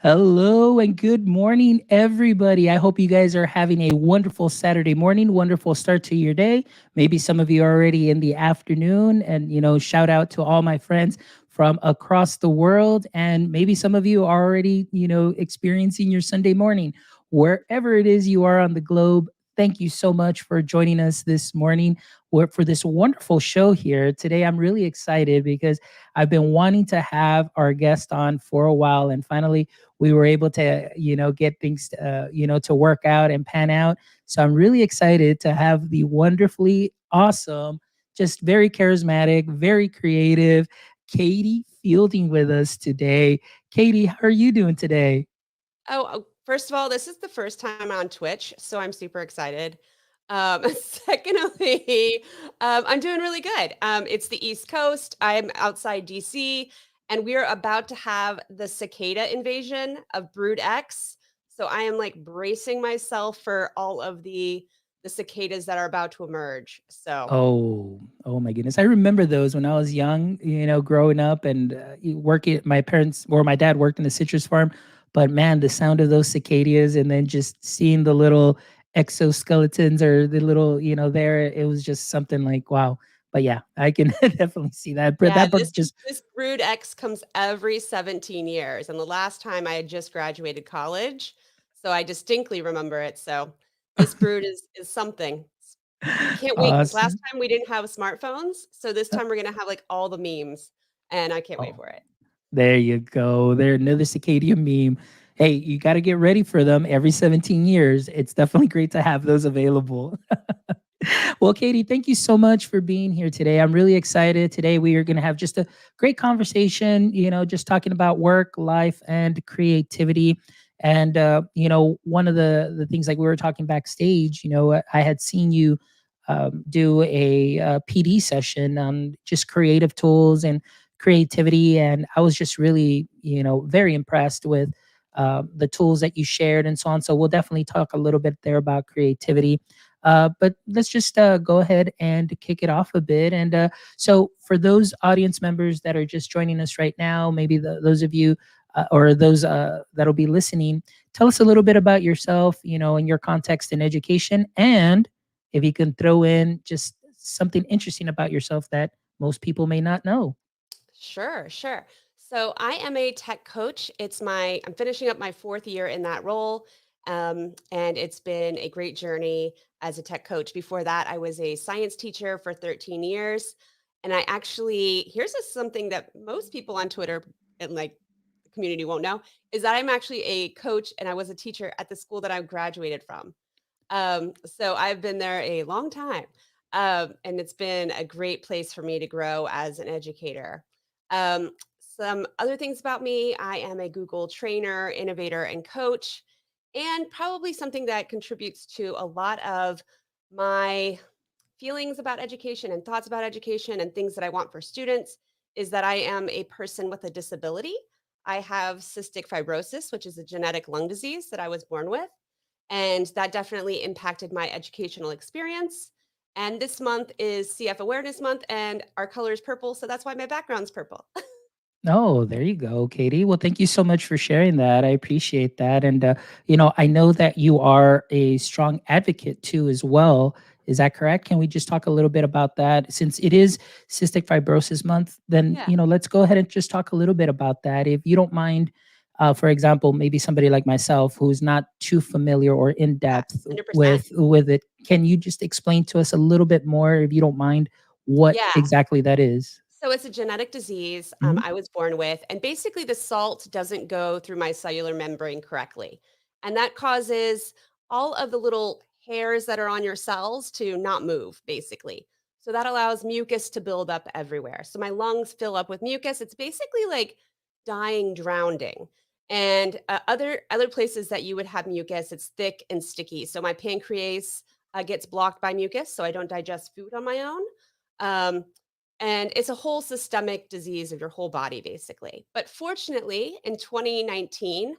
Hello and good morning, everybody. I hope you guys are having a wonderful Saturday morning, wonderful start to your day. Maybe some of you are already in the afternoon, and shout out to all my friends from across the world. And maybe some of you are already, experiencing your Sunday morning. Wherever it is you are on the globe, thank you so much for joining us this morning for this wonderful show here. Today, I'm really excited because I've been wanting to have our guest on for a while, and finally, we were able to get things to work out and pan out. So I'm really excited to have the wonderfully awesome, just very charismatic, very creative Katie Fielding with us today. Katie, how are you doing today? First of all, this is the first time on Twitch, so I'm super excited. Secondly, I'm doing really good. It's the East Coast. I'm outside DC, and we are about to have the cicada invasion of Brood X. So I am like bracing myself for all of the cicadas that are about to emerge. So Oh my goodness. I remember those when I was young, growing up and working. My parents or my dad worked in a citrus farm, but man, the sound of those cicadas and then just seeing the little exoskeletons or the little, there, it was just something like, wow. But yeah, I can definitely see that. But yeah, that this part just, this Brood X comes every 17 years, and the last time I had just graduated college, so I distinctly remember it. So this brood is something. I can't wait because last awesome. time we didn't have smartphones, so this time we're gonna have like all the memes, and I can't wait Oh, for it. there you go. There, another cicada meme. Hey, you got to get ready for them every 17 years. It's definitely great to have those available. Well, Katie, thank you so much for being here today. I'm really excited. Today, we are going to have just a great conversation, just talking about work, life, and creativity. And, one of the things like we were talking backstage, I had seen you do a, PD session on just creative tools and creativity. And I was just really, very impressed with the tools that you shared and so on. So we'll definitely talk a little bit there about creativity. But let's just go ahead and kick it off a bit. And so, for those audience members that are just joining us right now, maybe those of you or those that'll be listening, tell us a little bit about yourself, and your context in education. And if you can throw in just something interesting about yourself that most people may not know. Sure, sure. So I am a tech coach. I'm finishing up my fourth year in that role. And it's been a great journey as a tech coach. Before that, I was a science teacher for 13 years. And here's something that most people on Twitter and like the community won't know is that I'm actually a coach and I was a teacher at the school that I graduated from. So I've been there a long time. And it's been a great place for me to grow as an educator. Some other things about me: I am a Google trainer, innovator, and coach. And probably something that contributes to a lot of my feelings about education and thoughts about education and things that I want for students is that I am a person with a disability. I have cystic fibrosis, which is a genetic lung disease that I was born with. And that definitely impacted my educational experience. And this month is CF Awareness Month, and our color is purple. So that's why my background's purple. Oh, there you go, Katie. Well, thank you so much for sharing that. I appreciate that. And, I know that you are a strong advocate too, as well. Is that correct? Can we just talk a little bit about that? Since it is Cystic Fibrosis Month, then, Yeah. let's go ahead and just talk a little bit about that. If you don't mind, for example, maybe somebody like myself who's not too familiar or in Yes. depth 100%. with it, can you just explain to us a little bit more, if you don't mind, what Yeah. exactly that is? So it's a genetic disease Mhm. I was born with. And basically, the salt doesn't go through my cellular membrane correctly. And that causes all of the little hairs that are on your cells to not move, basically. So that allows mucus to build up everywhere. So my lungs fill up with mucus. It's basically like dying, drowning. And other places that you would have mucus, it's thick and sticky. So my pancreas gets blocked by mucus, so I don't digest food on my own. Um, and it's a whole systemic disease of your whole body, basically. But fortunately, in 2019,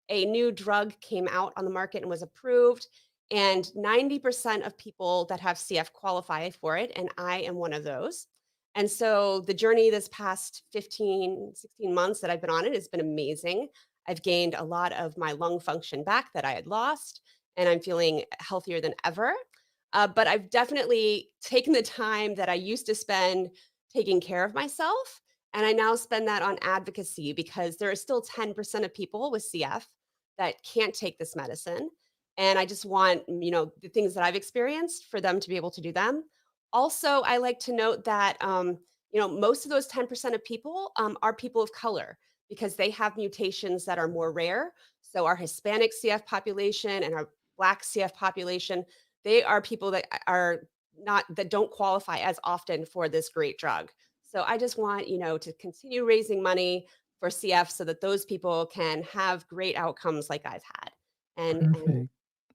a new drug came out on the market and was approved. And 90% of people that have CF qualify for it. And I am one of those. And so the journey this past 15, 16 months that I've been on it has been amazing. I've gained a lot of my lung function back that I had lost, and I'm feeling healthier than ever. But I've definitely taken the time that I used to spend taking care of myself, and I now spend that on advocacy because there are still 10% of people with CF that can't take this medicine. And I just want, the things that I've experienced for them to be able to do them. Also, I like to note that, most of those 10% of people are people of color because they have mutations that are more rare. So, our Hispanic CF population and our Black CF population, they are people that are not, that don't qualify as often for this great drug. So, I just want, to continue raising money for CF so that those people can have great outcomes like I've had and Perfect.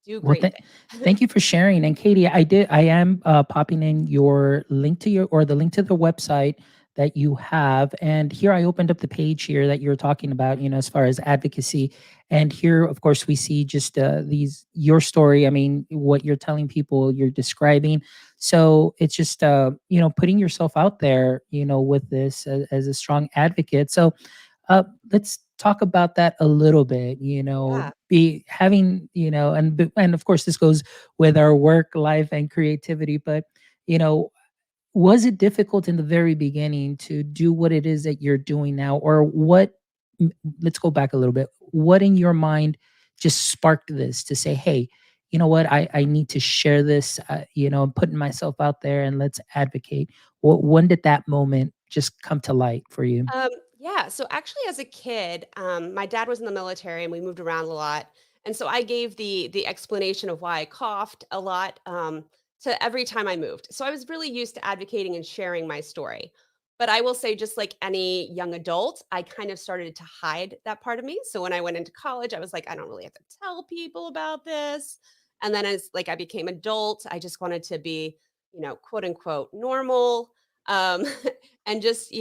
do Well, great things. thank you for sharing. And Katie, I am popping in your link to your or the link to the website that you have. And here I opened up the page here that you're talking about, as far as advocacy. And here, of course, we see just these your story. I mean, what you're telling people, you're describing. So it's just putting yourself out there, with this as a strong advocate. So let's talk about that a little bit. Yeah. Be having, and of course this goes with our work life and creativity, but you know, was it difficult in the very beginning to do what it is that you're doing now, or what? Let's go back a little bit. What in your mind just sparked this to say, "Hey, you know what? I need to share this. I'm putting myself out there, and let's advocate." When did that moment just come to light for you? Yeah. So actually, as a kid, my dad was in the military, and we moved around a lot. And so I gave the explanation of why I coughed a lot to every time I moved. So I was really used to advocating and sharing my story. But I will say, just like any young adult, I kind of started to hide that part of me. So when I went into college, I was like, I don't really have to tell people about this. And then as like I became adult, I just wanted to be, quote unquote normal. Um, and just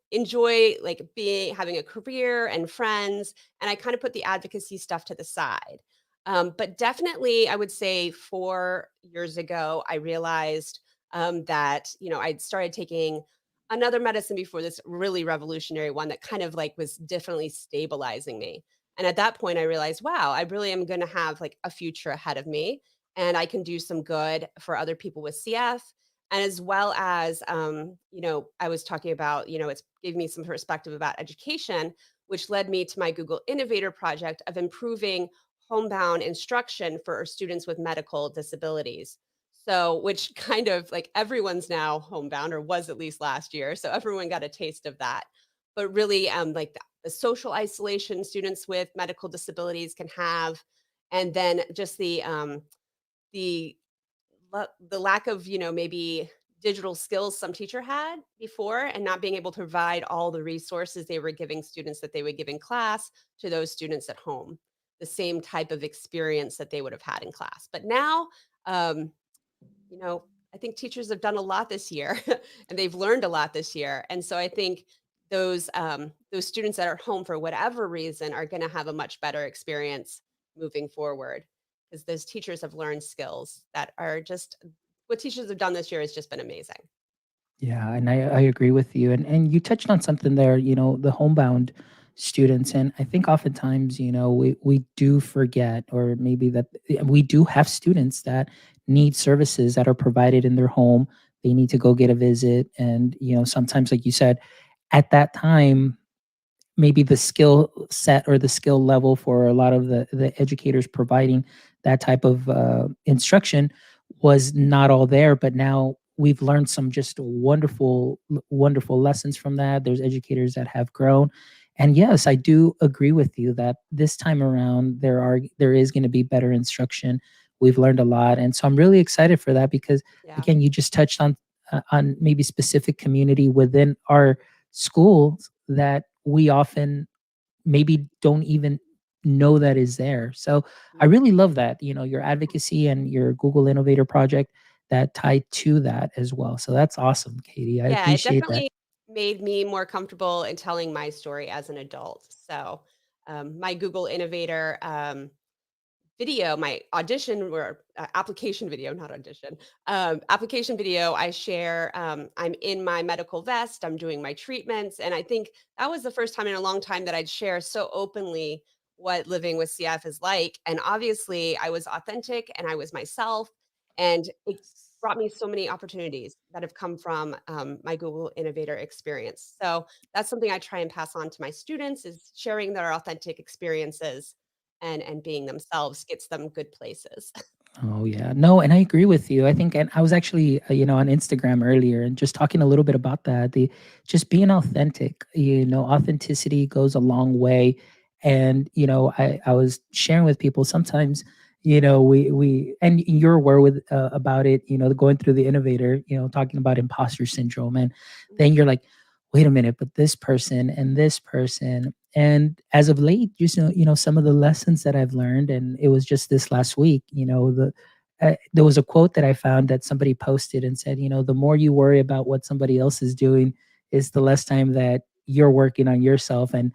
enjoy like being having a career and friends, and I kind of put the advocacy stuff to the side. But definitely I would say 4 years ago I realized that I'd started taking another medicine before this really revolutionary one that kind of like was definitely stabilizing me. And at that point I realized, wow, I really am going to have like a future ahead of me, and I can do some good for other people with CF. And as well as I was talking about, it's gave me some perspective about education, which led me to my Google Innovator project of improving homebound instruction for our students with medical disabilities. So, which kind of like everyone's now homebound, or was at least last year, so everyone got a taste of that. But really like the social isolation students with medical disabilities can have, and then just the the lack of, maybe digital skills some teacher had before, and not being able to provide all the resources they were giving students that they would give in class to those students at home, the same type of experience that they would have had in class. But now, um, you know, I think teachers have done a lot this year and they've learned a lot this year. And so I think those students that are home for whatever reason are going to have a much better experience moving forward, because those teachers have learned skills that are just what teachers have done this year has just been amazing. Yeah, and I agree with you. And you touched on something there, the homebound students. And I think oftentimes, we do forget, or maybe that we do have students that need services that are provided in their home. They need to go get a visit. And, sometimes, like you said, at that time, maybe the skill set or the skill level for a lot of the educators providing that type of instruction was not all there, but now we've learned some just wonderful lessons from that. There's educators that have grown, and yes, I do agree with you that this time around there is going to be better instruction. We've learned a lot, and so I'm really excited for that because Yeah. again, you just touched on maybe specific community within our schools that we often maybe don't even know that is there. So I Mhm. really love that, your advocacy and your Google Innovator project that tied to that as well. So that's awesome, Katie. I Yeah, it appreciate that. definitely made me more comfortable in telling my story as an adult. So my Google Innovator video, my audition or application video, not audition, application video, I share, I'm in my medical vest, I'm doing my treatments. And I think that was the first time in a long time that I'd share so openly what living with CF is like. And obviously, I was authentic and I was myself. And it brought me so many opportunities that have come from my Google Innovator experience. So that's something I try and pass on to my students is sharing their authentic experiences and being themselves gets them good places. Oh yeah. No, and I agree with you. I think and I was actually, on Instagram earlier and just talking a little bit about that. The just being authentic, authenticity goes a long way. And, I was sharing with people sometimes, we and you're aware with about it, going through the innovator, talking about imposter syndrome. And then you're like, wait a minute, but this person and this person. And as of late, some of the lessons that I've learned, and it was just this last week, there was a quote that I found that somebody posted and said, the more you worry about what somebody else is doing, is the less time that you're working on yourself and,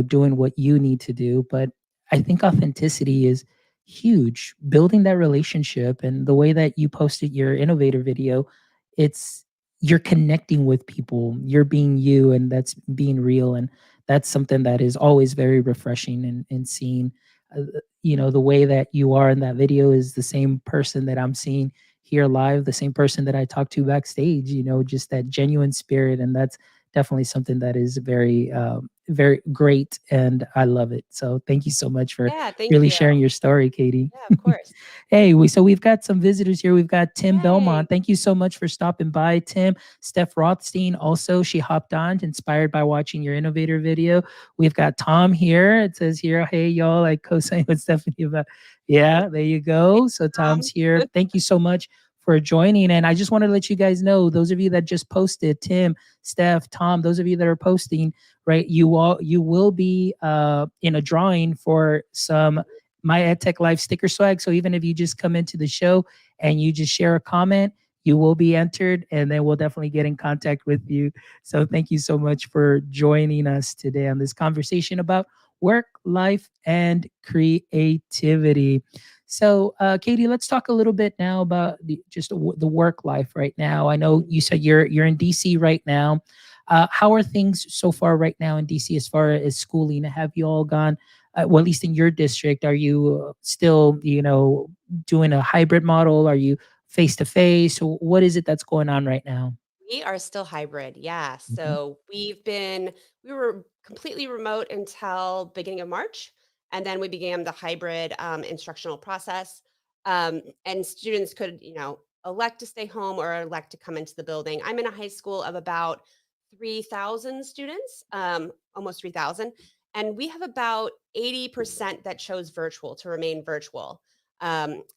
doing what you need to do. But I think authenticity is huge. Building that relationship and the way that you posted your innovator video, it's you're connecting with people, you're being you, and that's being real. And that's something that is always very refreshing and seeing the way that you are in that video is the same person that I'm seeing here live, the same person that I talk to backstage, just that genuine spirit. And that's definitely something that is very, very great. And I love it. So thank you so much for Yeah, thank really you. sharing your story, Katie. Yeah, of course. Hey, we've got some visitors here. We've got Tim Yay. Belmont. Thank you so much for stopping by, Tim. Steph Rothstein also, she hopped on, inspired by watching your innovator video. We've got Tom here. It says here, hey y'all, I co-sign with Stephanie about. Yeah, there you Hey, go. So Tom's Tom. here. Thank you so much for joining. And I just want to let you guys know, those of you that just posted, Tim, Steph, Tom, those of you that are posting, right? You will be in a drawing for some my EdTech Life sticker swag. So even if you just come into the show and you just share a comment, you will be entered, and then we'll definitely get in contact with you. So thank you so much for joining us today on this conversation about work, life, and creativity. So, Katie, let's talk a little bit now about the work life right now. I know you said you're in DC right now. How are things so far right now in DC as far as schooling? Have you all gone well, at least in your district, are you still, doing a hybrid model? Are you face to face? What is it that's going on right now? We are still hybrid, yeah. Mhm. So we were completely remote until beginning of March, and then we began the hybrid instructional process. And students could, elect to stay home or elect to come into the building. I'm in a high school of about 3,000 students, almost 3,000, and we have about 80% that chose virtual to remain virtual.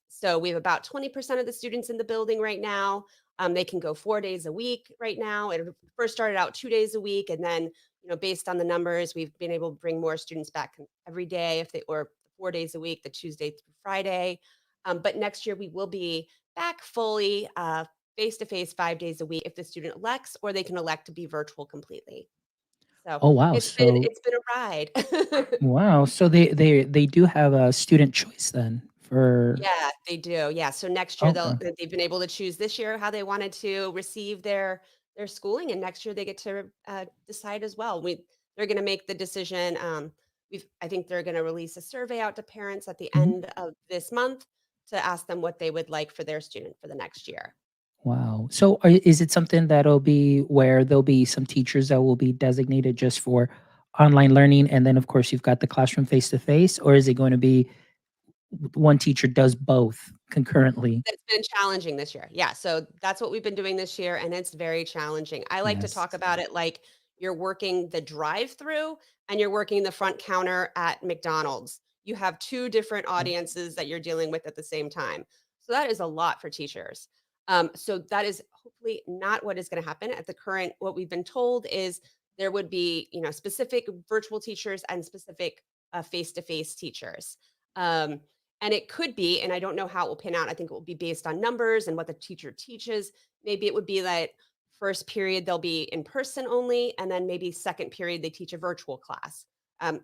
So we have about 20% of the students in the building right now. They can go 4 days a week right now. It first started out 2 days a week, and then based on the numbers, we've been able to bring more students back every day if they or 4 days a week, the Tuesday through Friday. But next year we will be back fully face to face 5 days a week if the student elects, or they can elect to be virtual completely. So Oh wow! it's been So it's been a ride. wow! So they do have a student choice then for. Yeah, they do. Yeah, so next year Okay. they've been able to choose this year how they wanted to receive their schooling, and next year they get to decide as well. They're going to make the decision. I think they're going to release a survey out to parents at the Mhm. end of this month to ask them what they would like for their student for the next year. Wow. So is it something that'll be where there'll be some teachers that will be designated just for online learning, and then of course you've got the classroom face to face, or is it going to be one teacher does both concurrently? It's been challenging this year. Yeah, so that's what we've been doing this year, and it's very challenging. I like to Yes. talk about it like you're working the drive-through and you're working the front counter at McDonald's. You have 2 different audiences that you're dealing with at the same time. So that is a lot for teachers. So that is hopefully not what is gonna happen at the current what we've been told is there would be, specific virtual teachers and specific, face-to-face teachers. Um, and it could be, and I don't know how it will pan out. I think it will be based on numbers and what the teacher teaches. Maybe it would be that first period they'll be in person only, and then maybe second period they teach a virtual class.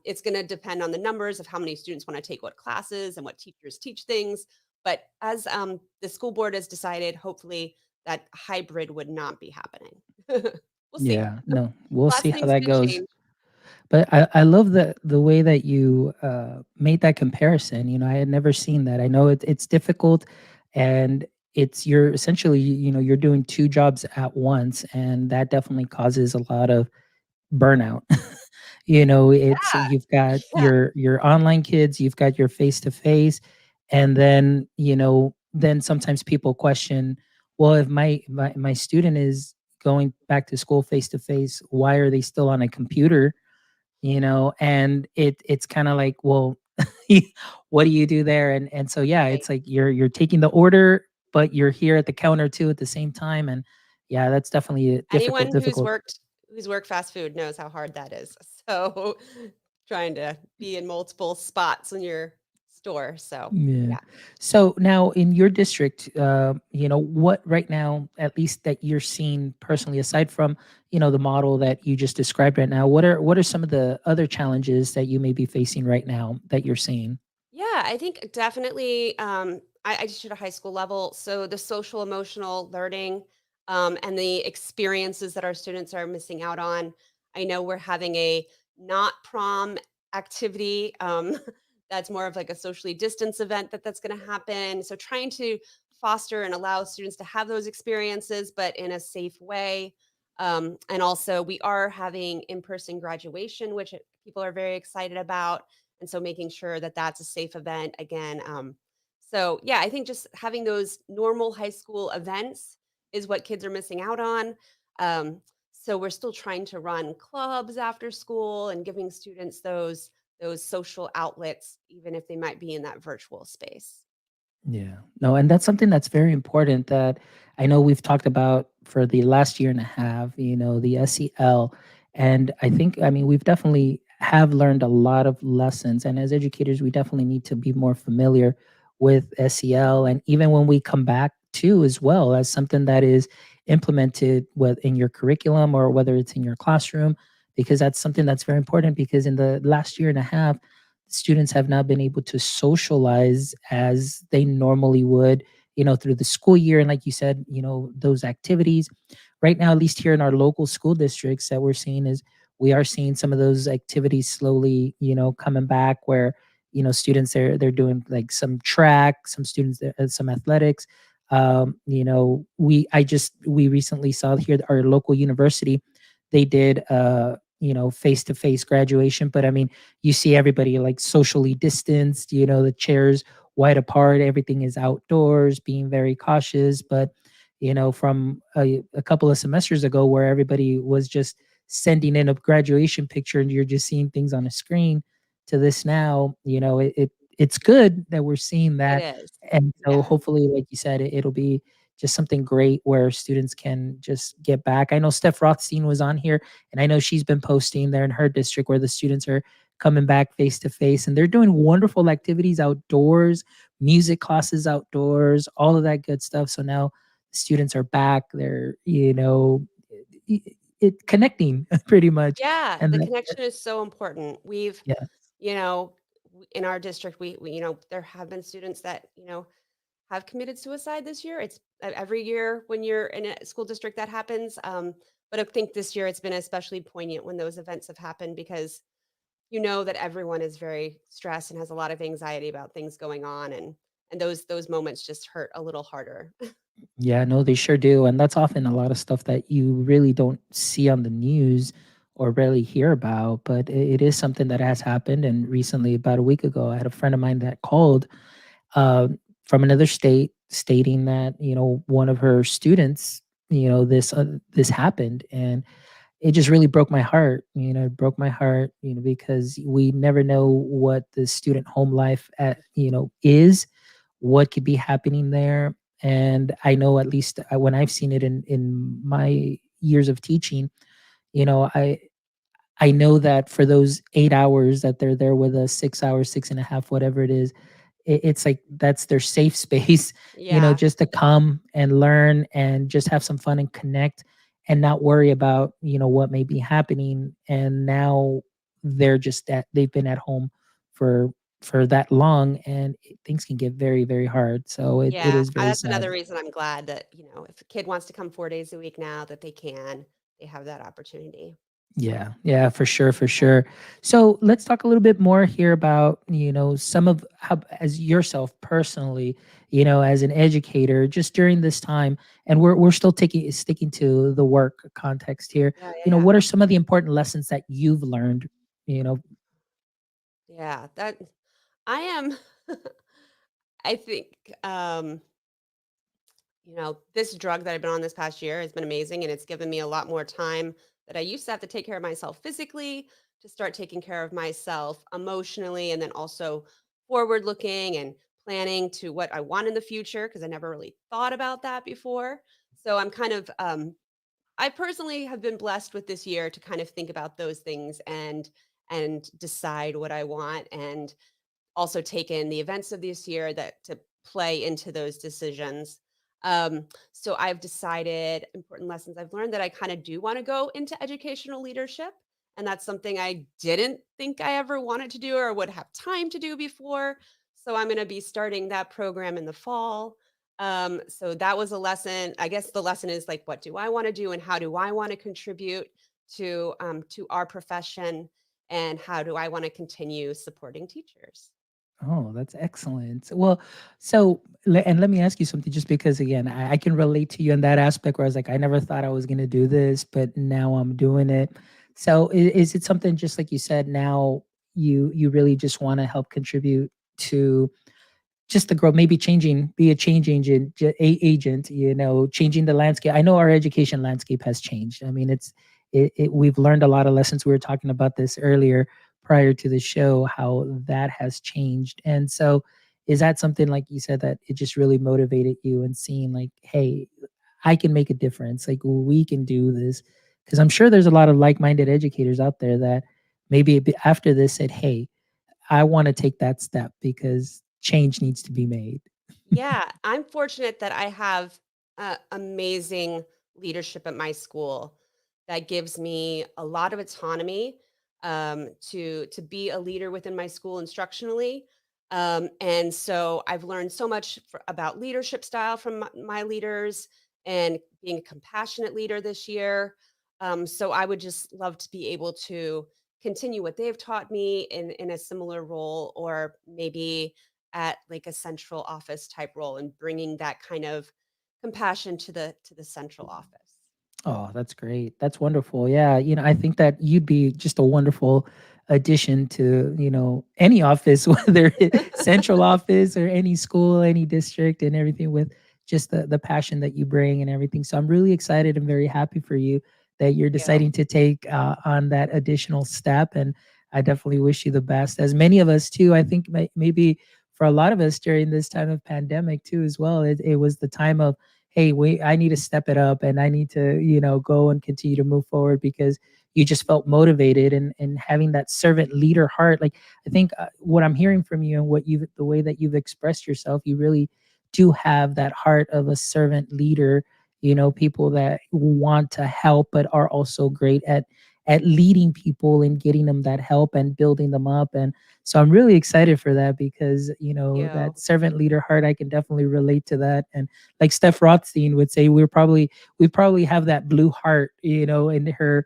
It's going to depend on the numbers of how many students want to take what classes and what teachers teach things. But as the school board has decided, hopefully that hybrid would not be happening. We'll see. Yeah, no, we'll Lots see of how things that can goes. change. But I love the way that you made that comparison. I had never seen that. I know it's difficult, and you're essentially, you're doing two jobs at once, and that definitely causes a lot of burnout. It's you've got Yeah. your online kids, you've got your face to face, and then sometimes people question, well, if my student is going back to school face to face, why are they still on a computer? And it's kind of like, well, what do you do there? And so yeah, Right. it's like you're taking the order, but you're here at the counter too at the same time. And yeah, that's definitely a difficult Anyone who's difficult worked fast food knows how hard that is. So, trying to be in multiple spots in your store, so, Yeah. yeah. So now in your district, what right now, at least that you're seeing personally, aside from, the model that you just described right now, what are some of the other challenges that you may be facing right now that you're seeing? Yeah, I think definitely. I just did a high school level, so the social emotional learning and the experiences that our students are missing out on. I know we're having a not prom activity. That's more of like a socially distanced event that's going to happen. So trying to foster and allow students to have those experiences, but in a safe way. And also, we are having in-person graduation, which people are very excited about, and so making sure that that's a safe event again. So yeah, I think just having those normal high school events is what kids are missing out on. um, so we're still trying to run clubs after school and giving students those social outlets, even if they might be in that virtual space. Yeah. No, and that's something that's very important that I know we've talked about for the last year and a half, the SEL. And I think, I mean, we've definitely have learned a lot of lessons. And as educators, we definitely need to be more familiar with SEL. And even when we come back to as well as something that is implemented in your curriculum or whether it's in your classroom, because that's something that's very important because in the last year and a half, students have not been able to socialize as they normally would, through the school year. And like you said, those activities right now, at least here in our local school districts, that we're seeing is we are seeing some of those activities slowly, coming back where, students they're doing like some track, some students, some athletics. We recently saw here at our local university, they did face to face graduation, but I mean, you see everybody like socially distanced, the chairs wide apart, everything is outdoors, being very cautious. But, from a couple of semesters ago where everybody was just sending in a graduation picture and you're just seeing things on a screen to this now, it's good that we're seeing It that. is. And so Yeah. hopefully, like you said, it'll be just something great where students can just get back. I know Steph Rothstein was on here, and I know she's been posting there in her district where the students are coming back face to face and they're doing wonderful activities outdoors, music classes outdoors, all of that good stuff. So now students are back. They're, connecting pretty much. Yeah, And the that, connection is so important. yeah. You know, in our district, there have been students that, have committed suicide this year. It's every year when you're in a school district that happens. But I think this year it's been especially poignant when those events have happened because you know that everyone is very stressed and has a lot of anxiety about things going on, and those moments just hurt a little harder. Yeah, no, they sure do. And that's often a lot of stuff that you really don't see on the news or rarely hear about. But it is something that has happened. And recently, about a week ago, I had a friend of mine that called uh, from another state stating that, one of her students, this happened. And it just really broke my heart. It broke my heart, because we never know what the student home life is, what could be happening there. And I know, at least when I've seen it in my years of teaching, you know, I I know that for those 8 hours that they're there with us, 6 hours, six and a half, whatever it is, it's like that's their safe space, Yeah. just to come and learn and just have some fun and connect and not worry about, what may be happening. And now they've been at home for that long, and things can get very, very hard. So it Yeah, is very that's another sad. reason I'm glad that, if a kid wants to come 4 days a week now that they can, they have that opportunity. Yeah, yeah, for sure, for Yeah. sure. So let's talk a little bit more here about, some of how, as yourself personally, as an educator, just during this time, and we're still taking sticking to the work context here. Yeah, yeah, yeah. What are some of the important lessons that you've learned? You know, Yeah, that I am I think this drug that I've been on this past year has been amazing and it's given me a lot more time that I used to have to take care of myself physically to start taking care of myself emotionally and then also forward looking and planning to what I want in the future because I never really thought about that before. So I'm kind of I personally have been blessed with this year to kind of think about those things and decide what I want and also taken the events of this year that to play into those decisions. So I've decided important lessons I've learned that I kind of do want to go into educational leadership. And that's something I didn't think I ever wanted to do or would have time to do before. So I'm going to be starting that program in the fall. So that was a lesson. I guess the lesson is like, what do I want to do and how do I want to contribute to our profession and how do I want to continue supporting teachers? oh, that's excellent. Well, and let me ask you something, just because again, I can relate to you in that aspect where I was like, I never thought I was going to do this, but now I'm doing it. So, is it something just like you said? Now you really just want to help contribute to just the growth, maybe be a change agent, agent, changing the landscape. I know our education landscape has changed. I mean, we've learned a lot of lessons. We were talking about this earlier prior to the show, how that has changed. And so, is that something like you said that it just really motivated you and seeing like, hey, I can make a difference. Like we can do this, because I'm sure there's a lot of like-minded educators out there that maybe after this said, hey, I want to take that step because change needs to be made. Yeah, I'm fortunate that I have amazing leadership at my school that gives me a lot of autonomy to be a leader within my school instructionally. And so I've learned so much about leadership style from my leaders and being a compassionate leader this year. So I would just love to be able to continue what they've taught me in a similar role, or maybe at like a central office type role and bringing that kind of compassion to the central office. Oh, that's great. That's wonderful. Yeah, I think that you'd be just a wonderful addition to, any office, whether central office or any school, any district and everything, with just the passion that you bring and everything. So I'm really excited and very happy for you that you're You. deciding to take on that additional step. And I definitely wish you the best. As many of us too, I think maybe for a lot of us during this time of pandemic too, as well, it was the time of, hey, wait, I need to step it up and I need to, go and continue to move forward, because you just felt motivated, and having that servant leader heart. Like, I think what I'm hearing from you and the way that you've expressed yourself, you really do have that heart of a servant leader, people that want to help, but are also great at leading people and getting them that help and building them up. And so I'm really excited for that, because, You. that servant leader heart, I can definitely relate to that. And like Steph Rothstein would say, we probably have that blue heart, in her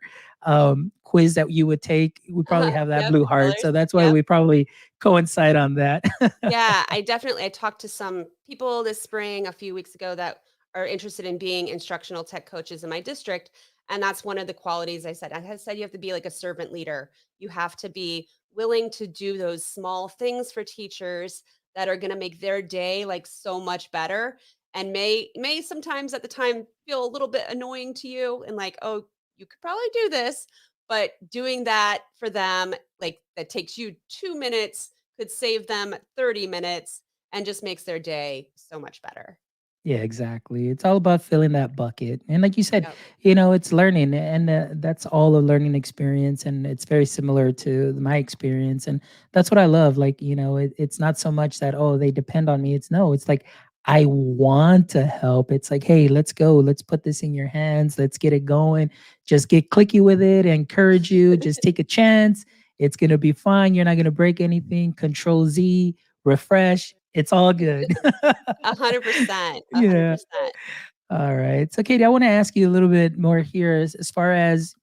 quiz that you would take. We probably have that Yep, blue the heart. colors. So that's why Yep. we probably coincide on that. Yeah, I talked to some people this spring a few weeks ago that are interested in being instructional tech coaches in my district. And that's one of the qualities I said. I had said you have to be like a servant leader. You have to be willing to do those small things for teachers that are going to make their day like so much better and may sometimes at the time feel a little bit annoying to you and like, oh, you could probably do this, but doing that for them like that takes you 2 minutes could save them 30 minutes and just makes their day so much better. Yeah, exactly. It's all about filling that bucket. And like you said, Yep. it's learning, and that's all a learning experience. And it's very similar to my experience. And that's what I love. Like, it's not so much that, oh, they depend on me. It's no, it's like, I want to help. It's like, hey, let's go. Let's put this in your hands. Let's get it going. Just get clicky with it, encourage you. Just take a chance. It's going to be fine. You're not going to break anything. Control Z, refresh. It's all good. 100%, Yeah. 100%. All right. So, Katie, I want to ask you a little bit more here, as far as,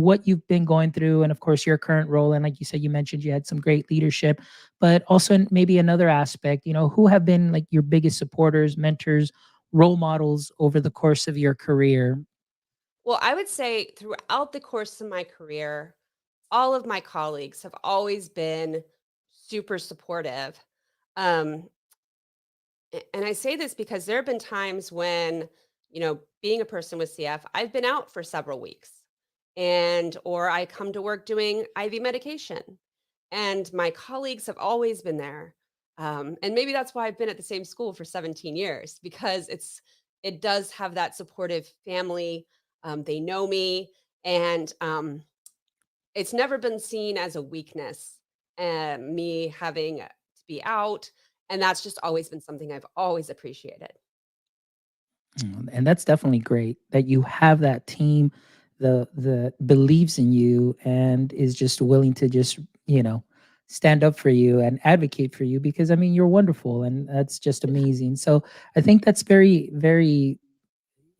what you've been going through, and of course your current role, and like you said, you mentioned you had some great leadership, but also maybe another aspect, who have been like your biggest supporters, mentors, role models over the course of your career? Well, I would say throughout the course of my career, all of my colleagues have always been super supportive. Um, and I say this because there have been times when, being a person with CF, I've been out for several weeks and or I come to work doing IV medication. And my colleagues have always been there. And maybe that's why I've been at the same school for 17 years because it does have that supportive family. They know me, and it's never been seen as a weakness. Me having to be out, and that's just always been something I've always appreciated. And that's definitely great that you have that team that believes in you and is just willing to just, you know, stand up for you and advocate for you, because I mean you're wonderful and that's just amazing. So I think that's very, very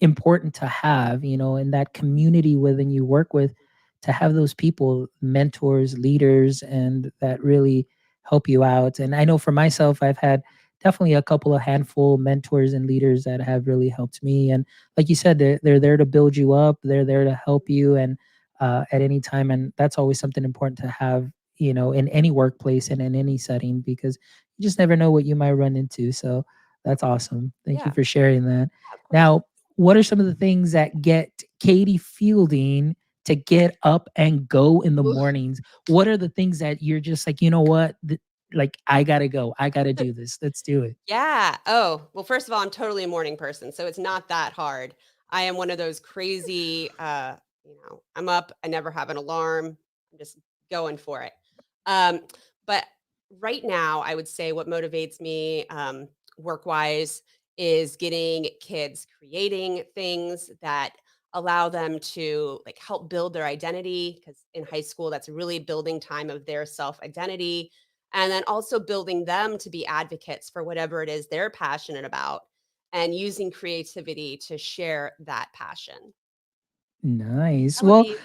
important to have, in that community within you work with, to have those people, mentors, leaders, and that really help you out. And I know for myself, I've had definitely a couple of handful mentors and leaders that have really helped me. And like you said, they're there to build you up, they're there to help you, and at any time. And that's always something important to have, in any workplace and in any setting, because you just never know what you might run into. So that's awesome. Thank you Yeah, for sharing that. of course. Now, what are some of the things that get Katie Fielding to get up and go in the mornings? What are the things that you're just like, you know what? Like, I gotta go. I gotta do this. Let's do it. Yeah. Oh, well, first of all, I'm totally a morning person, so it's not that hard. I am one of those crazy, I'm up, I never have an alarm. I'm just going for it. Um, but right now, I would say what motivates me, work-wise is getting kids creating things that allow them to like help build their identity, because in high school, that's really building time of their self-identity, and then also building them to be advocates for whatever it is they're passionate about and using creativity to share that passion. Nice. That would Well, be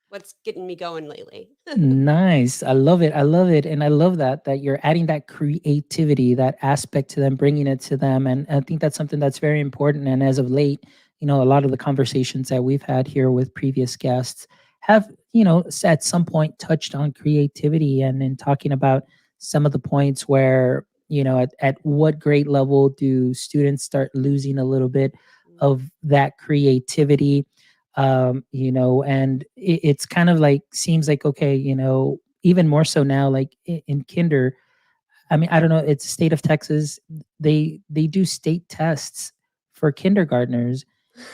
what's getting me going lately. nice. I love it. I love it. And I love that you're adding that creativity, that aspect to them, bringing it to them. And I think that's something that's very important. And as of late, a lot of the conversations that we've had here with previous guests have, at some point touched on creativity, and in talking about some of the points where, at what grade level do students start losing a little bit Mm, of that creativity, and it's kind of like seems like, okay, even more so now, like in kinder. I mean, I don't know, it's the state of Texas. They do state tests for kindergartners,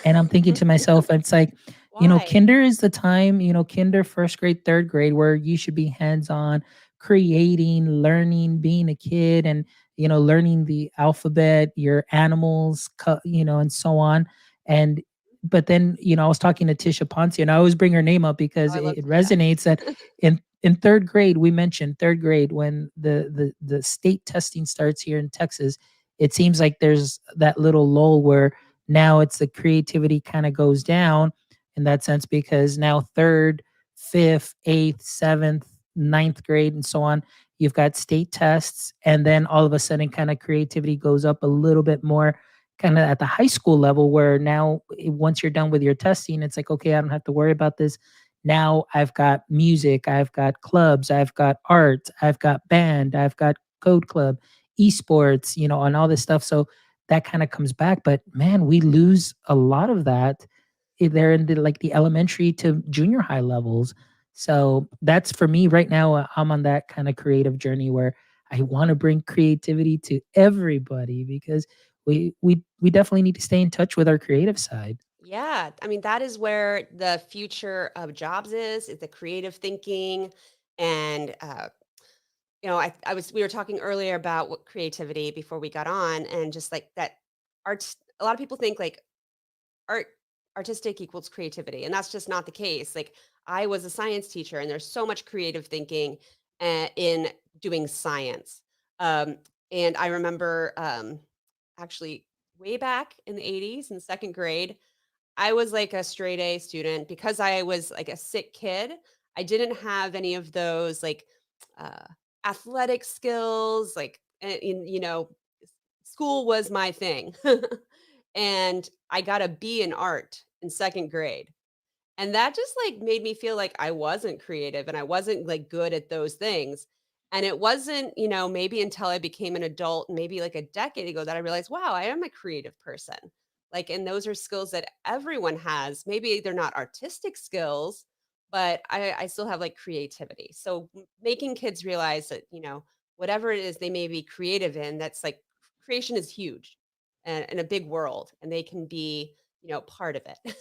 and I'm thinking to myself, it's like, why? kinder is the time, kinder, first grade, third grade, where you should be hands-on, creating, learning, being a kid, and learning the alphabet, your animals, and so on. And but then, I was talking to Tisha Ponce, and I always bring her name up because Oh, I love it Tisha. resonates that in third grade, we mentioned third grade, when the state testing starts here in Texas, it seems like there's that little lull where now it's the creativity kind of goes down in that sense, because now third, fifth, eighth, seventh, ninth grade, and so on, you've got state tests, and then all of a sudden, kind of creativity goes up a little bit more, kind of at the high school level, where now once you're done with your testing, it's like, okay, I don't have to worry about this. Now I've got music, I've got clubs, I've got art, I've got band, I've got code club, esports, and all this stuff. So that kind of comes back. But man, we lose a lot of that there in the elementary to junior high levels. So that's for me right now. I'm on that kind of creative journey where I want to bring creativity to everybody, because we definitely need to stay in touch with our creative side. Yeah, I mean, that is where the future of jobs is the creative thinking. And I was we were talking earlier about what creativity before we got on, and just like that art. A lot of people think like art artistic equals creativity, and that's just not the case. Like, I was a science teacher, and there's so much creative thinking in doing science. um, and I remember actually way back in the 80s in second grade, I was like a straight A student because I was like a sick kid. I didn't have any of those like uh, athletic skills. Like, school was my thing, and I got a B in art in second grade. And that just, like, made me feel like I wasn't creative and I wasn't, like, good at those things. And it wasn't, maybe until I became an adult, maybe like a decade ago that I realized, wow, I am a creative person. Like, and those are skills that everyone has. Maybe they're not artistic skills, but I still have like creativity. So making kids realize that, whatever it is they may be creative in, that's like creation is huge and in a big world and they can be, part of it.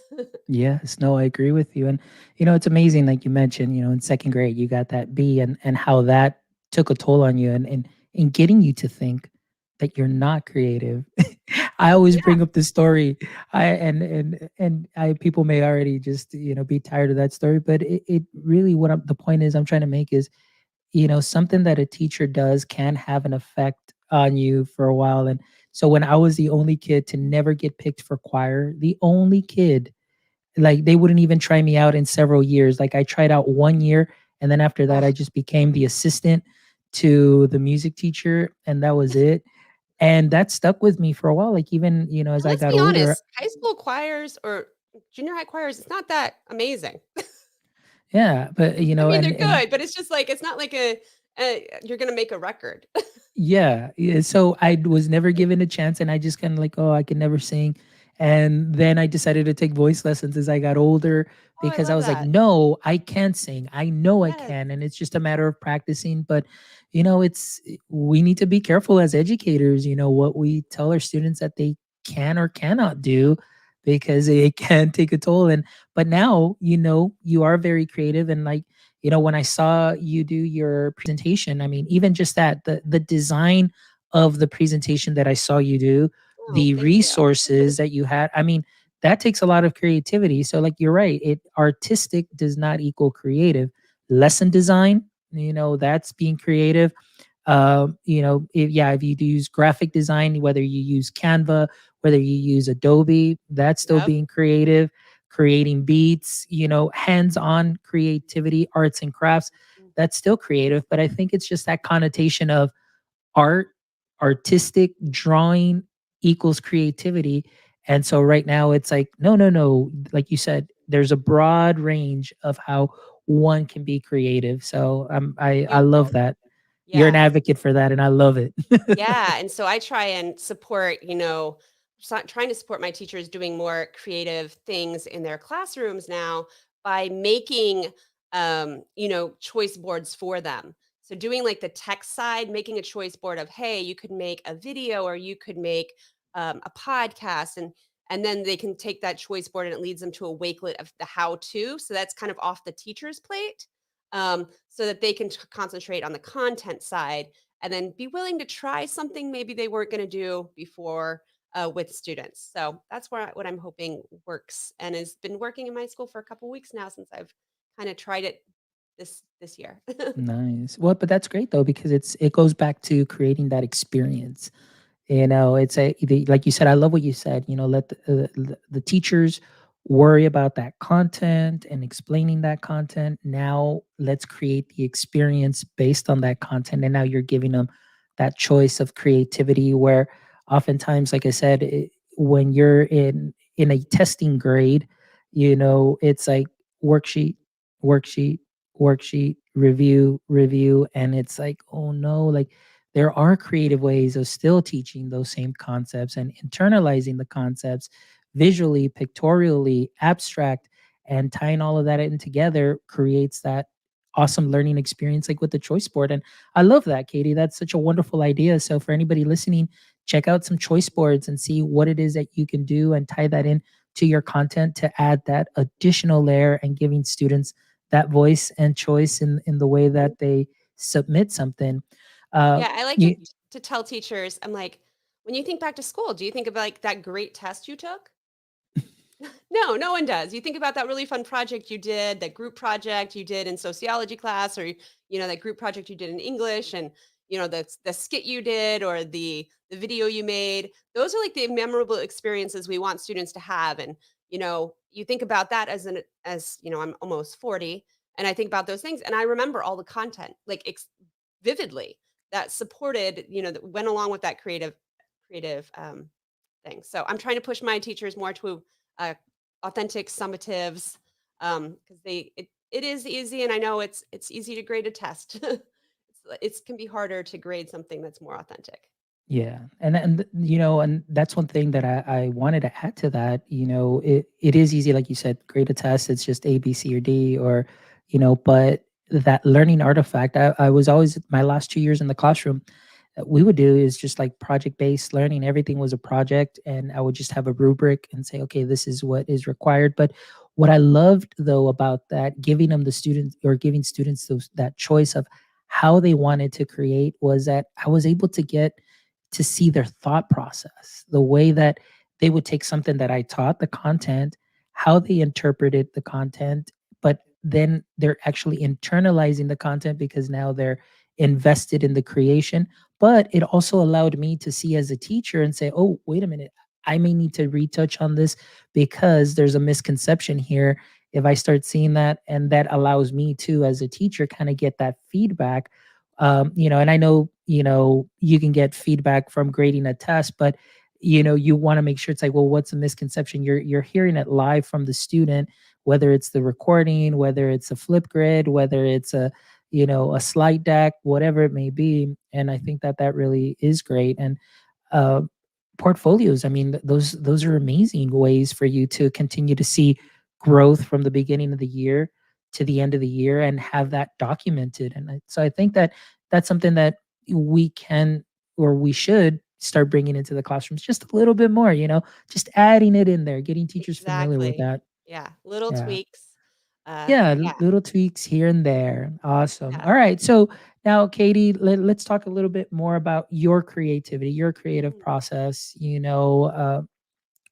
Yes, no, I agree with you. And it's amazing, like you mentioned, in second grade you got that B, and how that took a toll on you, and in getting you to think that you're not creative. I always Yeah. bring up this story. I and I people may already just, be tired of that story, but it really the point is I'm trying to make is, something that a teacher does can have an effect on you for a while. And so when I was the only kid to never get picked for choir, the only kid, like, they wouldn't even try me out in several years. Like, I tried out 1 year, and then after that, Oh, I just became the assistant to the music teacher, and that was it. And that stuck with me for a while, like, even, as and I let's got be older. honest, high school choirs or junior high choirs, it's not that amazing. Yeah, but, I mean, they're and good, but it's just like it's not like you're gonna make a record. yeah, yeah, so I was never given a chance, and I just kinda like, "Oh, I can never sing." And then I decided to take voice lessons as I got older, Oh, I because I love was like, that. "No, I can sing. I know I Yes. can, and it's just a matter of practicing." But, we need to be careful as educators, what we tell our students that they can or cannot do, because it can take a toll. And but now, you are very creative, and, like, when I saw you do your presentation, I mean, even just that, the design of the presentation that I saw you do, Oh, the thank you. resources that you had, I mean, that takes a lot of creativity. So, like, you're right, it artistic does not equal creative. Lesson design, that's being creative. If you do use graphic design, whether you use Canva, whether you use Adobe, that's still Yep. being creative. Creating beats, hands-on creativity, arts and crafts, Mm, that's still creative. But I think it's just that connotation of art, artistic drawing equals creativity. And so right now it's like, no, no, no. Like you said, there's a broad range of how one can be creative. So I love beautiful. that. You're an Yeah. advocate for that, and I love it. Yeah, and so I try and support, trying to support my teachers doing more creative things in their classrooms now by making, choice boards for them. So doing like the tech side, making a choice board of, hey, you could make a video or you could make a podcast, and then they can take that choice board and it leads them to a wakelet of the how to. So that's kind of off the teacher's plate, so that they can concentrate on the content side and then be willing to try something maybe they weren't going to do before with students. So that's what I'm hoping works and has been working in my school for a couple weeks now since I've kind of tried it this year. Nice. Well, but that's great though, because it goes back to creating that experience. It's like you said, I love what you said. Let the teachers worry about that content and explaining that content. Now let's create the experience based on that content. And now you're giving them that choice of creativity, where oftentimes, like I said, when you're in a testing grade, it's like worksheet, worksheet, worksheet, review, review, and it's like, oh no, like, there are creative ways of still teaching those same concepts and internalizing the concepts visually, pictorially, abstract, and tying all of that in together creates that awesome learning experience, like with the choice board. And I love that, Katie. That's such a wonderful idea. So for anybody listening, check out some choice boards and see what it is that you can do, and tie that in to your content to add that additional layer, and giving students that voice and choice in the way Mhm. that they submit something. uh, Yeah, I like to you to tell teachers, I'm like, when you think back to school, do you think of like that great test you took? No, no one does. You think about that really fun project you did, that group project you did in sociology class, or that group project you did in English, and the skit you did, or the video you made. Those are like the memorable experiences we want students to have. And You think about that I'm almost 40, and I think about those things and I remember all the content like vividly that supported, that went along with that creative thing. So I'm trying to push my teachers more to uh, authentic summatives because it is easy, and I know it's easy to grade a test. It can be harder to grade something that's more authentic. Yeah, and that's one thing that I wanted to add to that. It is easy, like you said, grade a test. It's just A, B, C, or D, but that learning artifact. I was always my last 2 years in the classroom. We would do is just like project based learning. Everything was a project, and I would just have a rubric and say, okay, this is what is required. But what I loved though about that, giving them the students or giving students that choice of how they wanted to create was that I was able to get to see their thought process, the way that they would take something that I taught, the content, how they interpreted the content, but then they're actually internalizing the content because now they're invested in the creation. But it also allowed me to see as a teacher and say, oh, wait a minute, I may need to retouch on this because there's a misconception here. If I start seeing that, and that allows me to, as a teacher, kind of get that feedback. And I know, you can get feedback from grading a test, but you want to make sure it's like, well, what's a misconception? You're hearing it live from the student, whether it's the recording, whether it's a flip grid, whether it's a slide deck, whatever it may be. And I think that that really is great. And uh, portfolios, I mean, those are amazing ways for you to continue to see growth from the beginning of the year to the end of the year and have that documented. And so I think that that's something that we can or we should start bringing into the classrooms just a little bit more, just adding it in there, getting teachers familiar with Exactly. that. Yeah, little Yeah. tweaks. Yeah, Yeah, little tweaks here and there. Awesome. yeah. All right. So now, Katie, let's talk a little bit more about your creativity, your creative Mm. process.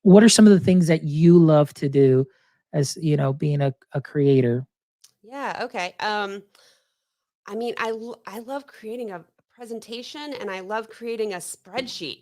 What are some of the things that you love to do as, being a creator? Yeah, okay. I love creating a presentation and I love creating a spreadsheet.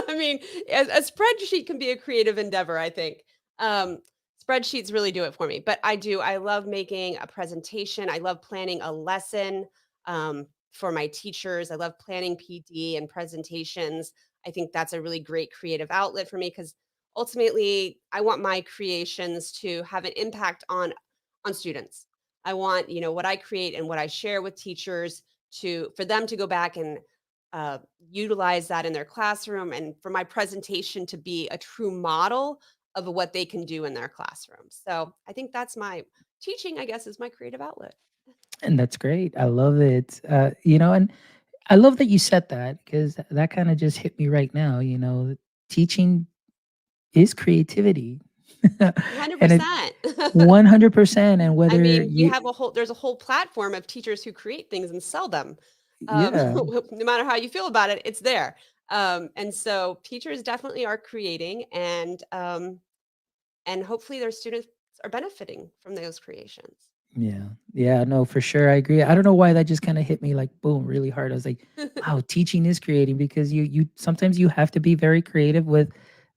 I mean, a spreadsheet can be a creative endeavor, I think. Um, Spreadsheets really do it for me, but I love making a presentation. I love planning a lesson for my teachers. I love planning PD and presentations. I think that's a really great creative outlet for me because ultimately I want my creations to have an impact on students. I want, what I create and what I share with teachers for them to go back and utilize that in their classroom and for my presentation to be a true model of what they can do in their classroom. So I think that's my teaching, I guess, is my creative outlet. And that's great. I love it. And I love that you said that because that kind of just hit me right now. Teaching is creativity. And it 100%. 100%. And I whether mean, you, there's a whole platform of teachers who create things and sell them. yeah, No matter how you feel about it, it's there. And so teachers definitely are creating and hopefully their students are benefiting from those creations. yeah. Yeah, no, for sure, I agree. I don't know why that just kinda hit me like, boom, really hard. I was like, "Wow, teaching is creating," because you sometimes you have to be very creative with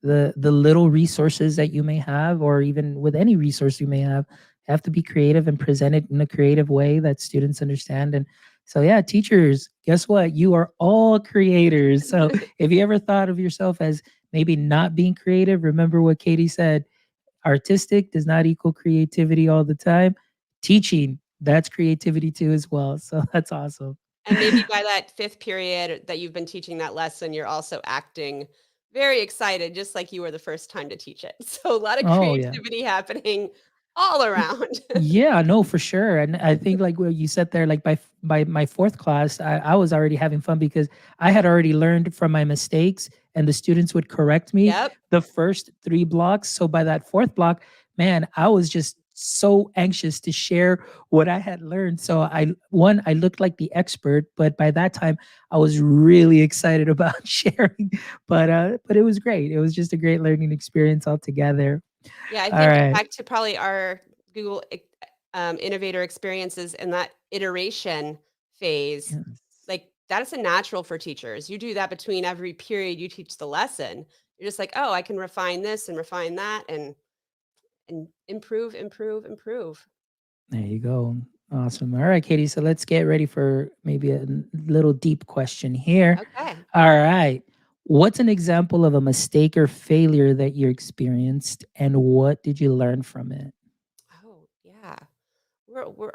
the little resources that you may have, or even with any resource you may have. You have to be creative and present it in a creative way that students understand, and so, yeah, teachers, guess what? You are all creators. So, if you ever thought of yourself as maybe not being creative, remember what Katie said, artistic does not equal creativity all the time. Teaching, that's creativity too as well. So that's awesome. And maybe by that 5th period that you've been teaching that lesson, you're also acting very excited, just like you were the first time to teach it. So a lot of Oh yeah. creativity happening all Y around. Yeah, no, for sure, and I think, like, what you said there, like, by my 4th class, I was already having fun because I had already learned from my mistakes, and the students would correct me Yep. the first 3 blocks, so by that 4th block, man, I was just so anxious to share what I had learned, so I looked like the expert, but by that time, I was really excited about sharing, but it was great. It was just a great learning experience altogether. Yeah, I think Alright. back to probably our Innovator experiences in that iteration phase, Yes. like, that is a natural for teachers. You do that between every period you teach the lesson. You're just like, "Oh, I can refine this and refine that," and and improve, improve, improve. There you go. Awesome. All right, Katie. So let's get ready for maybe a little deep question here. Okay. All right. What's an example of a mistake or failure that you experienced, and what did you learn from it? Oh, yeah. We're oh,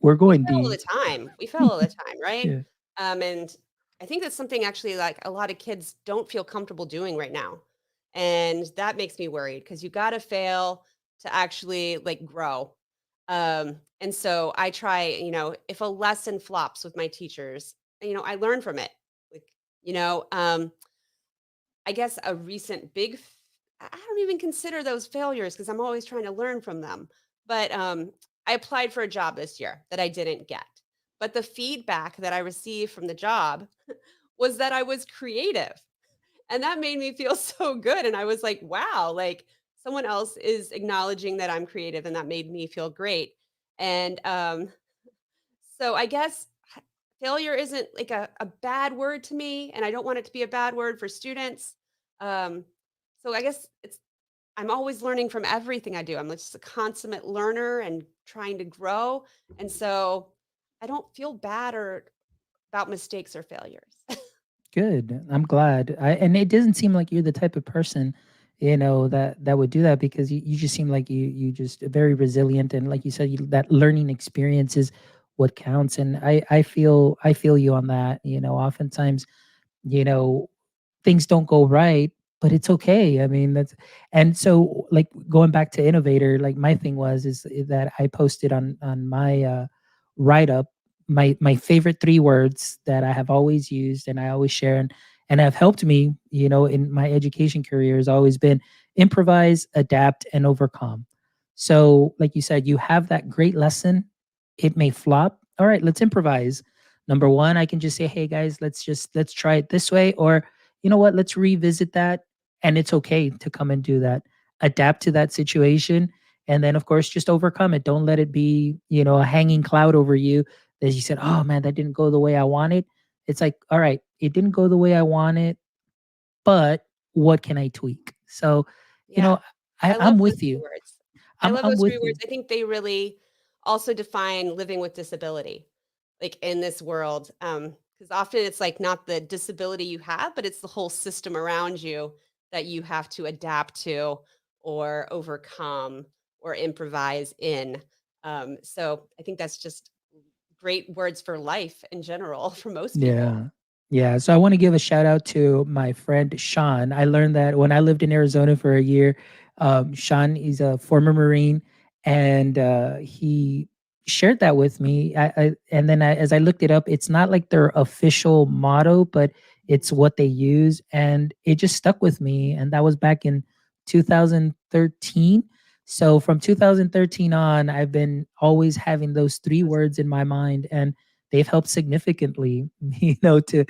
We're we going fail all deep. the time. We fail all the time, right? Yeah. And I think that's something actually like a lot of kids don't feel comfortable doing right now. And that makes me worried because you got to fail to actually like grow. And so I try, if a lesson flops with my teachers, I learn from it. Like, you know, um, I guess a recent I don't even consider those failures because I'm always trying to learn from them. But I applied for a job this year that I didn't get. But the feedback that I received from the job was that I was creative. And that made me feel so good. And I was like, wow, like someone else is acknowledging that I'm creative. And that made me feel great. And so I guess failure isn't like a bad word to me. And I don't want it to be a bad word for students. Um, so I guess I'm always learning from everything I do. I'm just a consummate learner and trying to grow. And so I don't feel bad or about mistakes or failures. Good. I'm glad. And it doesn't seem like you're the type of person, that would do that because you just seem like you just very resilient and like you said, that learning experience is what counts. And I feel you on that. Oftentimes, you know, things don't go right, but it's okay. I mean, that's and so like going back to innovator, like my thing is that I posted on my write up my favorite three words that I have always used and I always share and have helped me, in my education career has always been improvise, adapt, and overcome. So, like you said, you have that great lesson. It may flop. All right, let's improvise. Number one, I can just say, hey guys, let's try it this way, or you know what, let's revisit that. And it's okay to come and do that. Adapt to that situation. And then, of course, just overcome it. Don't let it be, a hanging cloud over you that you said, oh man, that didn't go the way I wanted. It's like, all right, it didn't go the way I wanted, but what can I tweak? So, you Yeah. know, I love I'm those with 3 you. words. I I'm love I'm those 3 with words. you. I think they really also define living with disability, like, in this world, because often it's, like, not the disability you have, but it's the whole system around you that you have to adapt to or overcome or improvise in. So I think that's just great words for life in general for most people. Yeah. Yeah. So I want to give a shout out to my friend Sean. I learned that when I lived in Arizona for a year. Sean is a former Marine, and he shared that with me. And then as I looked it up, it's not like their official motto, but it's Mhm. what they use, and it just stuck with me. And that was back in 2013. So from 2013 on, I've been always having those three Those words in my mind, and they've helped significantly, to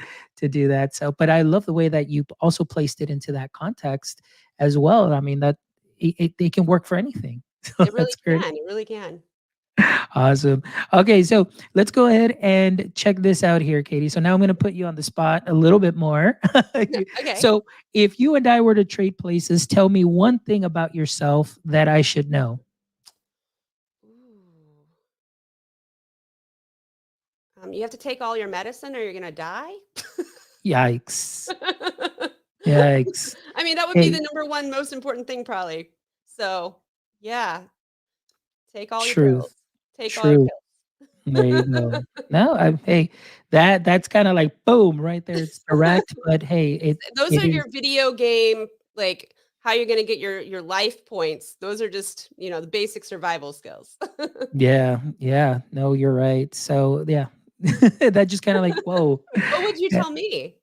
do that. So, but I love the way that you also placed it into that context as well. I mean, that it can work for anything. So it really that's great. can, it really can. Awesome. Okay, so let's go ahead and check this out here, Katie. So now I'm going to put you on the spot a little bit more. Okay. So, if you and I were to trade places, tell me one thing about yourself that I should know. Ooh. You have to take all your medicine or you're gonna die? Yikes. Yikes. I mean, that would be the Hey, number 1 most important thing probably. So, yeah, take all your pills. truth. Take all your Truth. There you pills. go. No, hey, that's kinda like boom right there. It's direct, but hey, Those it are is. your video game, like, how you're gonna get your life points. Those are just, the basic survival skills. Yeah, yeah. No, you're right. So, yeah. That just kinda like, whoa. What would you Yeah. tell me?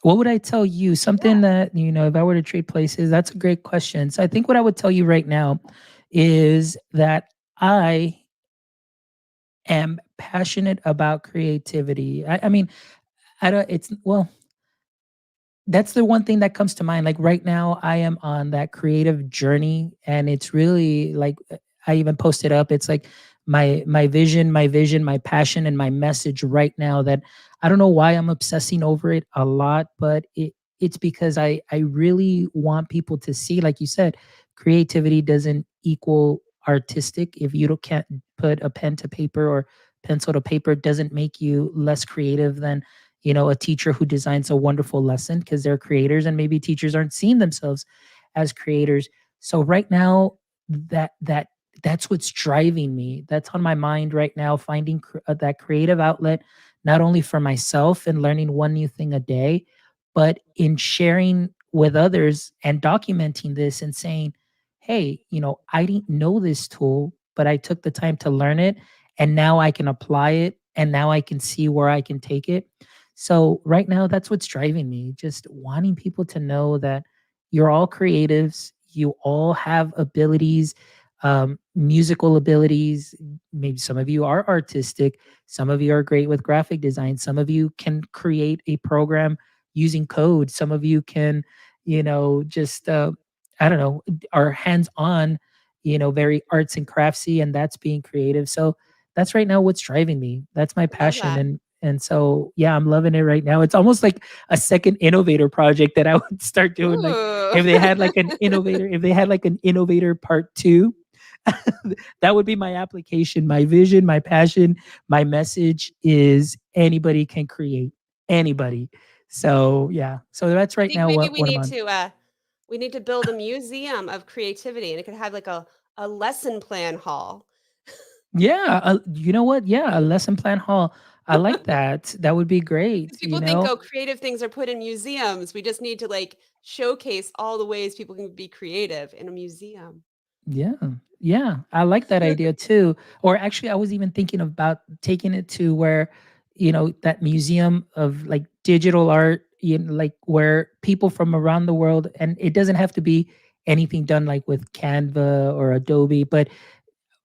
What would I tell you? Yeah. Something that, if I were to trade places, that's a great question. So I think what I would tell you right now is that I am passionate about creativity. I mean, I don't it's well, that's the one thing that comes to mind. Like right now, I am on that creative journey, and it's really like I even posted up. It's like my vision, my passion, and my message right now. That I don't know why I'm obsessing over it a lot, but it's because I really want people to see, like you said, creativity doesn't equal artistic. If you don't, can't put a pen to paper or pencil to paper, doesn't make you less creative than, a teacher who designs a wonderful lesson, because they're creators, and maybe teachers aren't seeing themselves as creators. So right now, that's what's driving me. That's on my mind right now, finding that creative outlet, not only for myself and learning one new thing a day, but in sharing with others and documenting this and saying, hey, I didn't know this tool, but I took the time to learn it, and now I can apply it, and now I can see where I can take it. So right now, that's what's driving me, just wanting people to know that you're all creatives, you all have abilities, musical abilities. Maybe some of you are artistic, some of you are great with graphic design, some of you can create a program using code, some of you can, just I don't know, are hands on, very arts and craftsy, and that's being creative. So that's right now what's driving me. That's my I love passion. that. And so yeah, I'm loving it right now. It's almost like a second innovator project that I would start doing. Like Ooh. if they had like an innovator part two, that would be my application. My vision, my passion, my message is anybody can create. Anybody. So yeah. So that's I right think now maybe what I'm on. we need to build a museum of creativity, and it could have like a lesson plan hall. Yeah, you know what? Yeah, a lesson plan hall. I like that. That would be Because great, people think, oh, creative things are put in museums. We just need to like showcase all the ways people can be creative in a museum. Yeah. Yeah. I like that idea too. Or actually, I was even thinking about taking it to where, that museum of like digital art, like where people from around the world, and it doesn't have to be anything done like with Canva or Adobe, but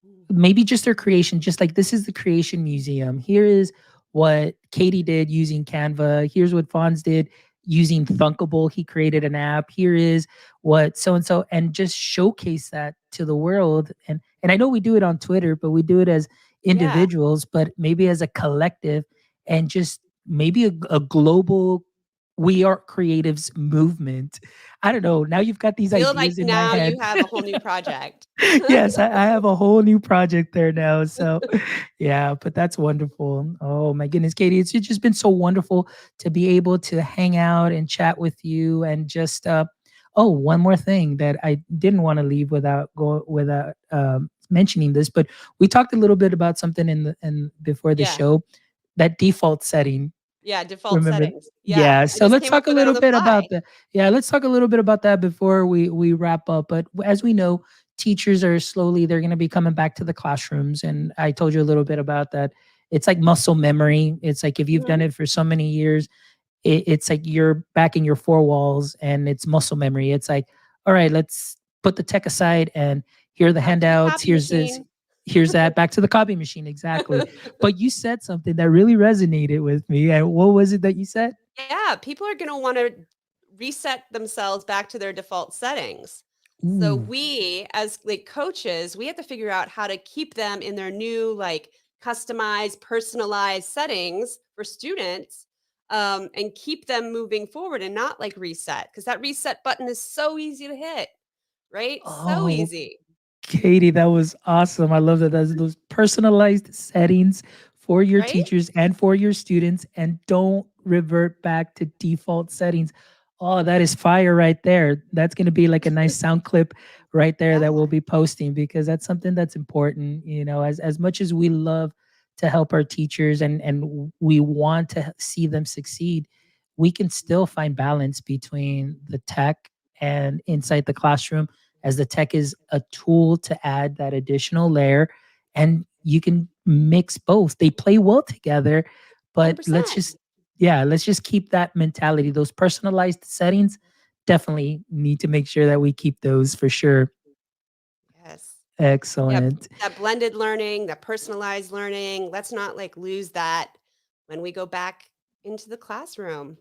Mm. maybe just their creation, just like this is the creation museum. Here is what Katie did using Canva. Here's what Fonz did using Thunkable. He created an app. Here is what so and so, and just showcase that to the world. And I know we do it on Twitter, but we do it as Yeah. individuals, but maybe as a collective, and just maybe a global we are creatives movement. I don't know. Now you've got these Feel like ideas in my now you head. have a whole new project. Yes, I have a whole new project there now. So, yeah, but that's wonderful. Oh my goodness, Katie, it's just been so wonderful to be able to hang out and chat with you, and just oh, one more thing that I didn't want to leave without mentioning this, but we talked a little bit about something in before the Yeah. show, that default setting. Yeah, default Remember? settings. Yeah, Yeah, I so just let's came up talk a with it on little the bit fly. about that. Yeah, let's talk a little bit about that before we wrap up. But as we know, teachers are slowly they're going to be coming back to the classrooms, and I told you a little bit about that. It's like muscle memory. It's like if you've done Mhm. it for so many years, it's like you're back in your four walls, and it's muscle memory. It's like, all right, let's put the tech aside, and here are the Back to the handouts. copy Here's this. machine. Here's that. Back to the copy machine. Exactly. But you said something that really resonated with me. And what was it that you said? Yeah, people are gonna wanna reset themselves back to their default settings. So Ooh. we, as, like, coaches, we have to figure out how to keep them in their new, like, customized, personalized settings for students, and keep them moving forward and not, like, reset, because that reset button is so easy to hit, right? So Oh, easy, Katie, that was awesome. I love that. That's those personalized settings for your right? teachers and for your students, and don't revert back to default settings. Oh, that is fire right there. That's going to be like a nice sound clip right there Yeah, that we'll be posting, because that's something that's important. As much as we love to help our teachers, and we want to see them succeed, we can still find balance between the tech and inside the classroom, as the tech is a tool to add that additional layer, and you can mix both. They play well together, but 100%. let's just keep that mentality. Those personalized settings definitely need to make sure that we keep those for sure. Yes. Yeah, Excellent. that blended learning, that personalized learning, let's not, like, lose that when we go back into the classroom.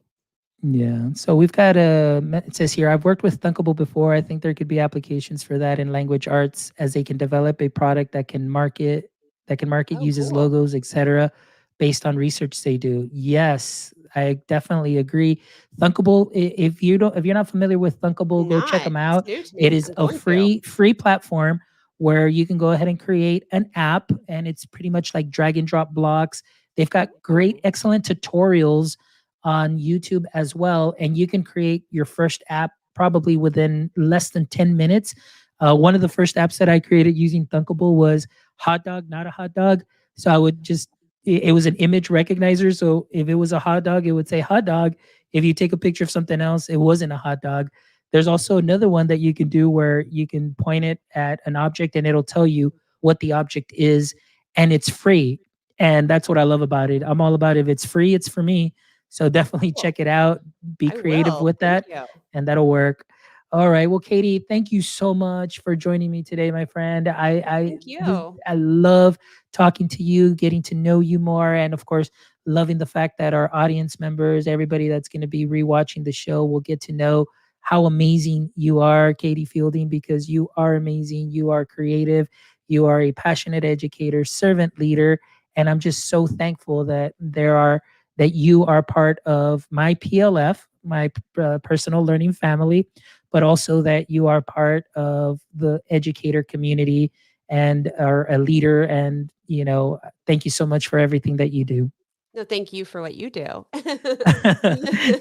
Yeah. So we've got it says here, I've worked with Thunkable before. I think there could be applications for that in language arts, as they can develop a product that can market Oh, uses cool. logos, etc., based on research they do. Yes. I definitely agree. Thunkable, if you're not familiar with Thunkable, go check Not. them It's out. new to It me. is I'm a going to. free platform where you can go ahead and create an app, and it's pretty much like drag and drop blocks. They've got great, Ooh. excellent tutorials on YouTube as well, and you can create your first app probably within less than 10 minutes. One of the first apps that I created using Thunkable was hot dog, not a hot dog. So I would just, it was an image recognizer. So if it was a hot dog, it would say hot dog. If you take a picture of something else, it wasn't a hot dog. There's also another one that you can do where you can point it at an object and it'll tell you what the object is, and it's free. And that's what I love about it. I'm all about, if it's free, it's for me. So definitely Cool. check it out. Be I creative will. with Thank that, you. and that'll work. All right. Well, Katie, thank you so much for joining me today, my friend. Thank you. I love talking to you, getting to know you more, and of course, loving the fact that our audience members, everybody that's going to be rewatching the show, will get to know how amazing you are, Katie Fielding, because you are amazing. You are creative. You are a passionate educator, servant leader, and I'm just so thankful that you are part of my PLF, my personal learning family, but also that you are part of the educator community and are a leader. And, thank you so much for everything that you do. No, thank you for what you do.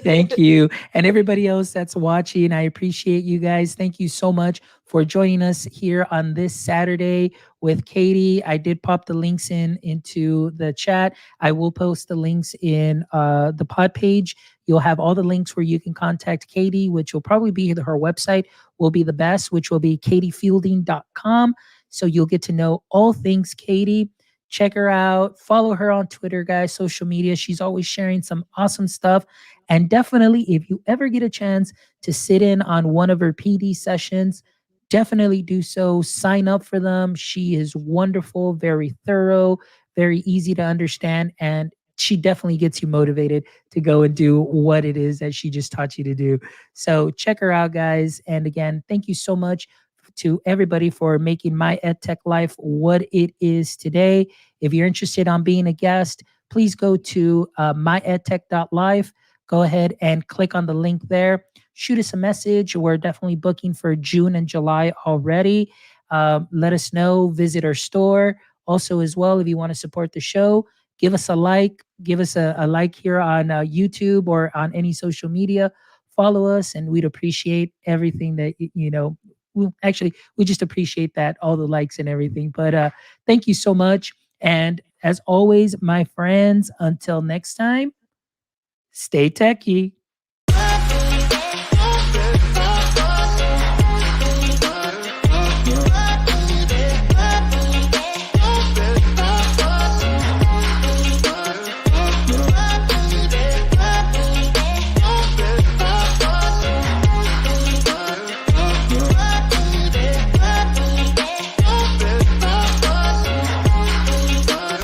Thank you. And everybody else that's watching, I appreciate you guys. Thank you so much for joining us here on this Saturday with Katie. I did pop the links into the chat. I will post the links in the pod page. You'll have all the links where you can contact Katie, which will probably be her website will be the best, which will be katiefielding.com. So you'll get to know all things Katie. Check her out. Follow her on Twitter, guys, social media. She's always sharing some awesome stuff. And definitely, if you ever get a chance to sit in on one of her PD sessions, definitely do so. Sign up for them. She is wonderful, very thorough, very easy to understand. And she definitely gets you motivated to go and do what it is that she just taught you to do. So check her out, guys. And again, thank you so much to everybody for making my EdTech life what it is today. If you're interested on being a guest, please go to myedtech.life. Go ahead and click on the link there. Shoot us a message. We're definitely booking for June and July already. Let us know. Visit our store. Also, as well, if you want to support the show, give us a like. Give us a like here on YouTube or on any social media. Follow us, and we'd appreciate everything that actually, we just appreciate that, all the likes and everything. But thank you so much. And as always, my friends, until next time, stay techy.